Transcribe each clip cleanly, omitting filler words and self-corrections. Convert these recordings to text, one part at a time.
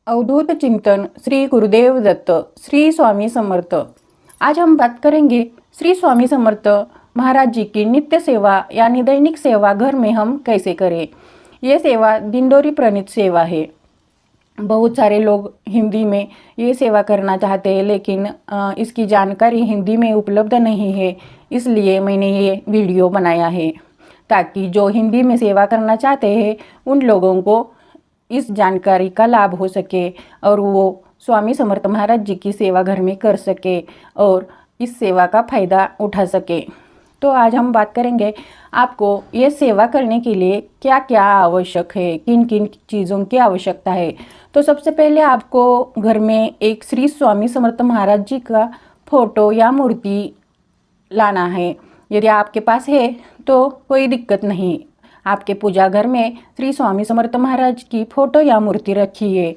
अवधूत चिंतन श्री गुरुदेव दत्त श्री स्वामी समर्थ। आज हम बात करेंगे श्री स्वामी समर्थ महाराज जी की नित्य सेवा यानी दैनिक सेवा घर में हम कैसे करें। ये सेवा दिनडोरी प्रणीत सेवा है। बहुत सारे लोग हिंदी में ये सेवा करना चाहते हैं, लेकिन इसकी जानकारी हिंदी में उपलब्ध नहीं है। इसलिए मैंने ये वीडियो बनाया है ताकि जो हिंदी में सेवा करना चाहते हैं उन लोगों को इस जानकारी का लाभ हो सके और वो स्वामी समर्थ महाराज जी की सेवा घर में कर सके और इस सेवा का फ़ायदा उठा सके। तो आज हम बात करेंगे आपको ये सेवा करने के लिए क्या क्या आवश्यक है, किन किन चीज़ों की आवश्यकता है। तो सबसे पहले आपको घर में एक श्री स्वामी समर्थ महाराज जी का फोटो या मूर्ति लाना है। यदि आपके पास है तो कोई दिक्कत नहीं, आपके पूजा घर में श्री स्वामी समर्थ महाराज की फ़ोटो या मूर्ति रखिए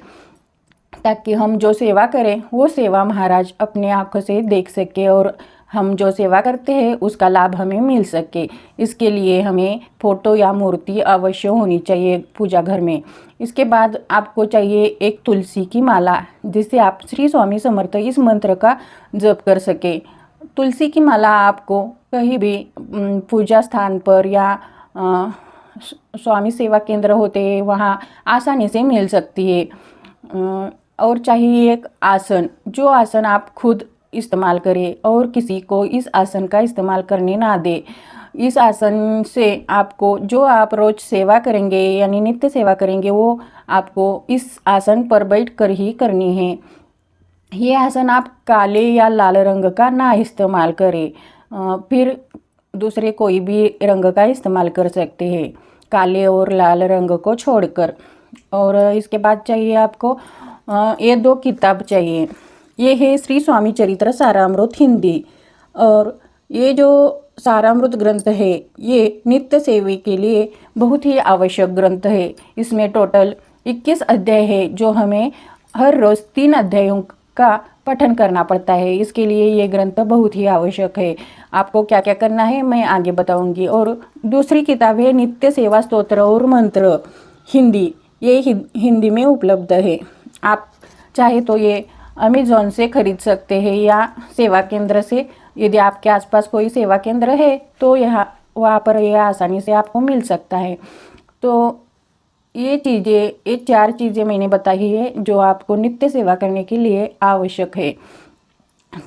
ताकि हम जो सेवा करें वो सेवा महाराज अपने आँखों से देख सके और हम जो सेवा करते हैं उसका लाभ हमें मिल सके। इसके लिए हमें फ़ोटो या मूर्ति अवश्य होनी चाहिए पूजा घर में। इसके बाद आपको चाहिए एक तुलसी की माला, जिससे आप श्री स्वामी समर्थ इस मंत्र का जप कर सके। तुलसी की माला आपको कहीं भी पूजा स्थान पर या स्वामी सेवा केंद्र होते हैं वहाँ आसानी से मिल सकती है। और चाहिए एक आसन, जो आसन आप खुद इस्तेमाल करें और किसी को इस आसन का इस्तेमाल करने ना दे। इस आसन से आपको जो आप रोज़ सेवा करेंगे यानी नित्य सेवा करेंगे वो आपको इस आसन पर बैठ कर ही करनी है। ये आसन आप काले या लाल रंग का ना इस्तेमाल करें, फिर दूसरे कोई भी रंग का इस्तेमाल कर सकते हैं, काले और लाल रंग को छोड़कर। और इसके बाद चाहिए आपको ये दो किताब चाहिए। ये है श्री स्वामी चरित्र सारामृत हिंदी, और ये जो सारामृत ग्रंथ है ये नित्य सेवा के लिए बहुत ही आवश्यक ग्रंथ है। इसमें टोटल 21 अध्याय है जो हमें हर रोज़ 3 अध्यायों का पठन करना पड़ता है। इसके लिए ये ग्रंथ बहुत ही आवश्यक है। आपको क्या क्या करना है मैं आगे बताऊंगी। और दूसरी किताब है नित्य सेवा स्तोत्र और मंत्र हिंदी, ये हिंदी में उपलब्ध है। आप चाहे तो ये अमेज़ॉन से खरीद सकते हैं या सेवा केंद्र से। यदि आपके आसपास कोई सेवा केंद्र है तो वहाँ पर यह आसानी से आपको मिल सकता है। तो ये 4 चीज़ें मैंने बताई है जो आपको नित्य सेवा करने के लिए आवश्यक है।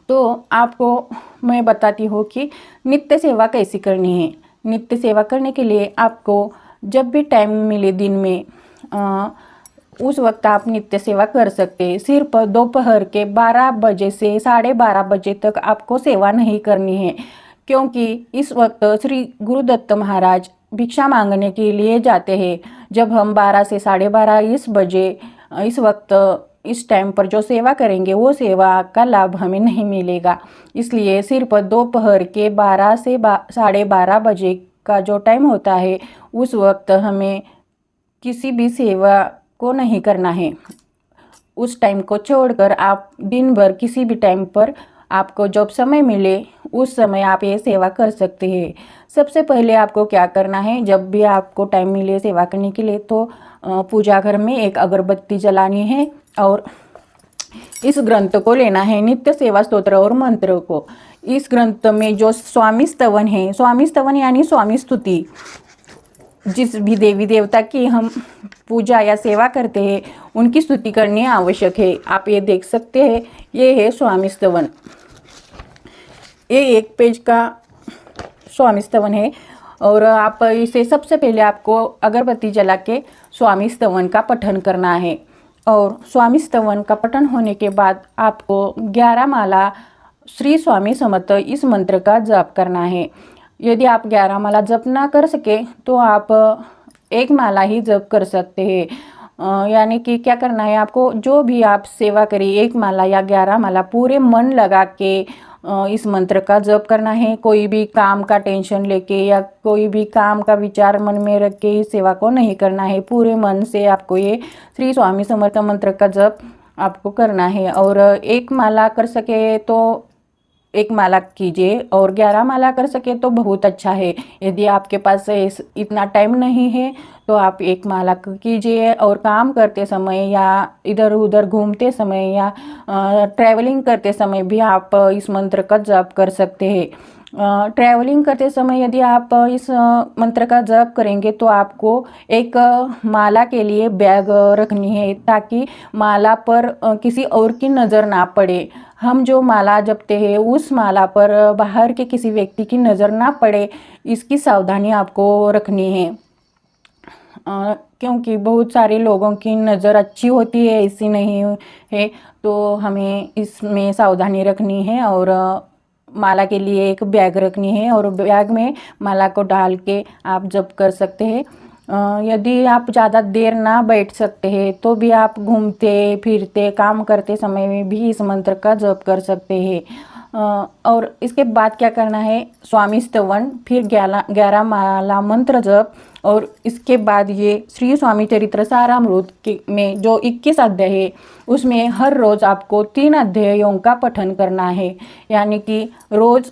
तो आपको मैं बताती हूँ कि नित्य सेवा कैसी करनी है। नित्य सेवा करने के लिए आपको जब भी टाइम मिले दिन में उस वक्त आप नित्य सेवा कर सकते हैं। सिर्फ दोपहर के 12 बजे से 12:30 बजे तक आपको सेवा नहीं करनी है, क्योंकि इस वक्त श्री गुरुदत्त महाराज भिक्षा मांगने के लिए जाते हैं। जब हम 12 से 12:30 इस वक्त इस टाइम पर जो सेवा करेंगे वो सेवा का लाभ हमें नहीं मिलेगा। इसलिए सिर्फ दोपहर के 12 से 12:30 बजे का जो टाइम होता है उस वक्त हमें किसी भी सेवा को नहीं करना है। उस टाइम को छोड़कर आप दिन भर किसी भी टाइम पर आपको जब समय मिले उस समय आप ये सेवा कर सकते हैं। सबसे पहले आपको क्या करना है, जब भी आपको टाइम मिले सेवा करने के लिए तो पूजा घर में एक अगरबत्ती जलानी है और इस ग्रंथ को लेना है, नित्य सेवा स्तोत्र और मंत्र को। इस ग्रंथ में जो स्वामी स्तवन है, स्वामी स्तवन यानी स्वामी स्तुति, जिस भी देवी देवता की हम पूजा या सेवा करते हैं उनकी स्तुति करनी आवश्यक है। आप ये देख सकते हैं, ये है स्वामी स्तवन। ये 1 पेज का स्वामी स्तवन है और आप इसे सबसे पहले आपको अगरबत्ती जला के स्वामी स्तवन का पठन करना है। और स्वामी स्तवन का पठन होने के बाद आपको 11 माला श्री स्वामी समर्थ इस मंत्र का जप करना है। यदि आप 11 माला जप ना कर सके तो आप 1 माला ही जप कर सकते हैं। यानी कि क्या करना है, आपको जो भी आप सेवा करें 1 माला या 11 माला पूरे मन लगा के इस मंत्र का जप करना है। कोई भी काम का टेंशन लेके या कोई भी काम का विचार मन में रख के इस सेवा को नहीं करना है। पूरे मन से आपको ये श्री स्वामी समर्थ मंत्र का जप आपको करना है। और 1 माला कर सके तो एक माला कीजिए, और 11 माला कर सके तो बहुत अच्छा है। यदि आपके पास इतना टाइम नहीं है तो आप एक माला कीजिए, और काम करते समय या इधर उधर घूमते समय या ट्रैवलिंग करते समय भी आप इस मंत्र का जप कर सकते हैं। ट्रैवलिंग करते समय यदि आप इस मंत्र का जप करेंगे तो आपको एक माला के लिए बैग रखनी है, ताकि माला पर किसी और की नज़र ना पड़े। हम जो माला जपते हैं उस माला पर बाहर के किसी व्यक्ति की नज़र ना पड़े, इसकी सावधानी आपको रखनी है। क्योंकि बहुत सारे लोगों की नज़र अच्छी होती है, ऐसी नहीं है, तो हमें इसमें सावधानी रखनी है। और माला के लिए एक बैग रखनी है, और बैग में माला को डाल के आप जप कर सकते हैं। यदि आप ज़्यादा देर ना बैठ सकते हैं तो भी आप घूमते फिरते काम करते समय में भी इस मंत्र का जप कर सकते हैं। और इसके बाद क्या करना है, स्वामी स्तवन, फिर 11 माला मंत्र जप, और इसके बाद ये श्री स्वामी चरित्र सारामृत में जो 21 अध्याय है उसमें हर रोज़ आपको 3 अध्यायों का पठन करना है। यानी कि रोज़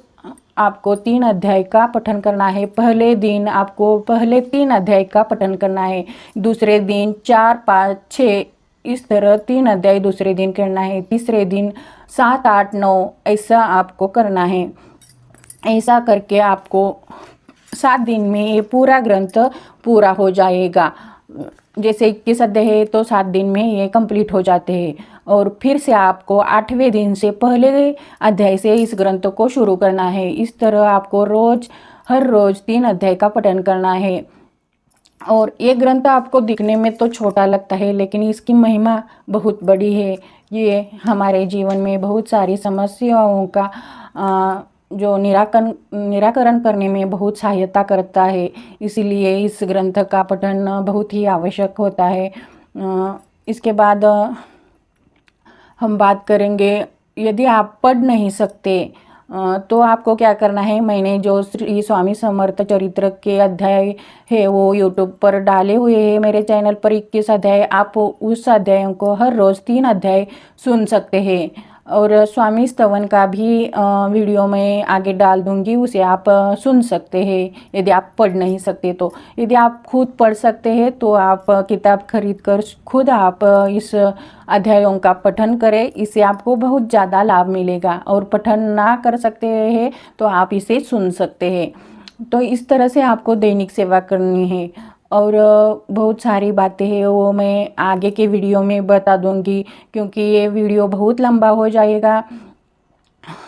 आपको 3 अध्याय का पठन करना है। पहले दिन आपको पहले 3 अध्याय का पठन करना है, दूसरे दिन 4, 5, 6 इस तरह 3 अध्याय दूसरे दिन करना है, तीसरे दिन 7, 8, 9 ऐसा आपको करना है। ऐसा करके आपको 7 दिन में ये पूरा ग्रंथ पूरा हो जाएगा। जैसे 21 अध्याय है तो 7 दिन में ये कंप्लीट हो जाते हैं, और फिर से आपको 8वें दिन से पहले अध्याय से इस ग्रंथ को शुरू करना है। इस तरह आपको हर रोज़ 3 अध्याय का पठन करना है। और ये ग्रंथ आपको दिखने में तो छोटा लगता है, लेकिन इसकी महिमा बहुत बड़ी है। ये हमारे जीवन में बहुत सारी समस्याओं का जो निराकरण करने में बहुत सहायता करता है। इसीलिए इस ग्रंथ का पठन बहुत ही आवश्यक होता है। इसके बाद हम बात करेंगे, यदि आप पढ़ नहीं सकते तो आपको क्या करना है। मैंने जो श्री स्वामी समर्थ चरित्र के अध्याय है वो यूट्यूब पर डाले हुए हैं मेरे चैनल पर 21 अध्याय। आप उस अध्यायों को हर रोज़ 3 अध्याय सुन सकते हैं, और स्वामी स्तवन का भी वीडियो मैं आगे डाल दूंगी, उसे आप सुन सकते हैं यदि आप पढ़ नहीं सकते तो। यदि आप खुद पढ़ सकते हैं तो आप किताब खरीद कर खुद आप इस अध्यायों का पठन करें, इससे आपको बहुत ज़्यादा लाभ मिलेगा। और पठन ना कर सकते हैं तो आप इसे सुन सकते हैं। तो इस तरह से आपको दैनिक सेवा करनी है। और बहुत सारी बातें हैं वो मैं आगे के वीडियो में बता दूंगी, क्योंकि ये वीडियो बहुत लंबा हो जाएगा।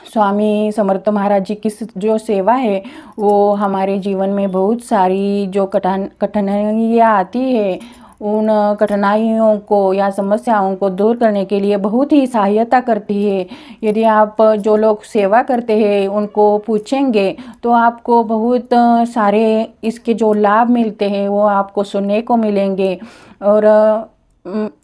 स्वामी समर्थ महाराज जी की जो सेवा है वो हमारे जीवन में बहुत सारी जो कठिनाइयाँ आती है, उन कठिनाइयों को या समस्याओं को दूर करने के लिए बहुत ही सहायता करती है। यदि आप जो लोग सेवा करते हैं उनको पूछेंगे तो आपको बहुत सारे इसके जो लाभ मिलते हैं वो आपको सुनने को मिलेंगे। और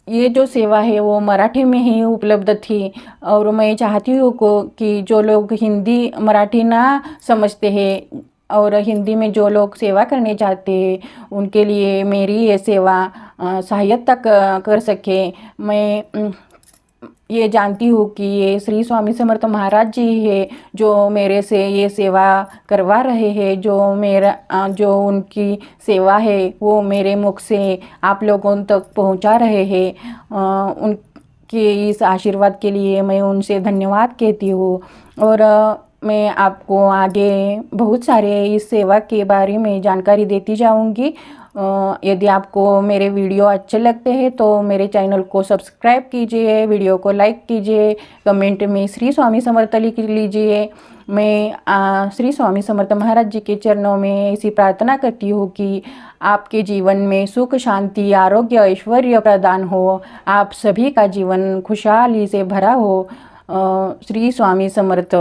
ये जो सेवा है वो मराठी में ही उपलब्ध थी, और मैं चाहती हूँ कि जो लोग हिंदी मराठी ना समझते हैं और हिंदी में जो लोग सेवा करने चाहते हैं उनके लिए मेरी ये सेवा सहायता कर सके। मैं ये जानती हूँ कि ये श्री स्वामी समर्थ महाराज जी है जो मेरे से ये सेवा करवा रहे हैं, जो उनकी सेवा है वो मेरे मुख से आप लोगों तक पहुँचा रहे हैं। उनके इस आशीर्वाद के लिए मैं उनसे धन्यवाद कहती हूँ। और मैं आपको आगे बहुत सारे इस सेवा के बारे में जानकारी देती जाऊंगी। यदि आपको मेरे वीडियो अच्छे लगते हैं तो मेरे चैनल को सब्सक्राइब कीजिए, वीडियो को लाइक कीजिए, कमेंट में श्री स्वामी समर्थ लिख लीजिए। मैं श्री स्वामी समर्थ महाराज जी के चरणों में ऐसी प्रार्थना करती हूँ कि आपके जीवन में सुख, शांति, आरोग्य, ऐश्वर्य प्रदान हो, आप सभी का जीवन खुशहाली से भरा हो। श्री स्वामी समर्थ।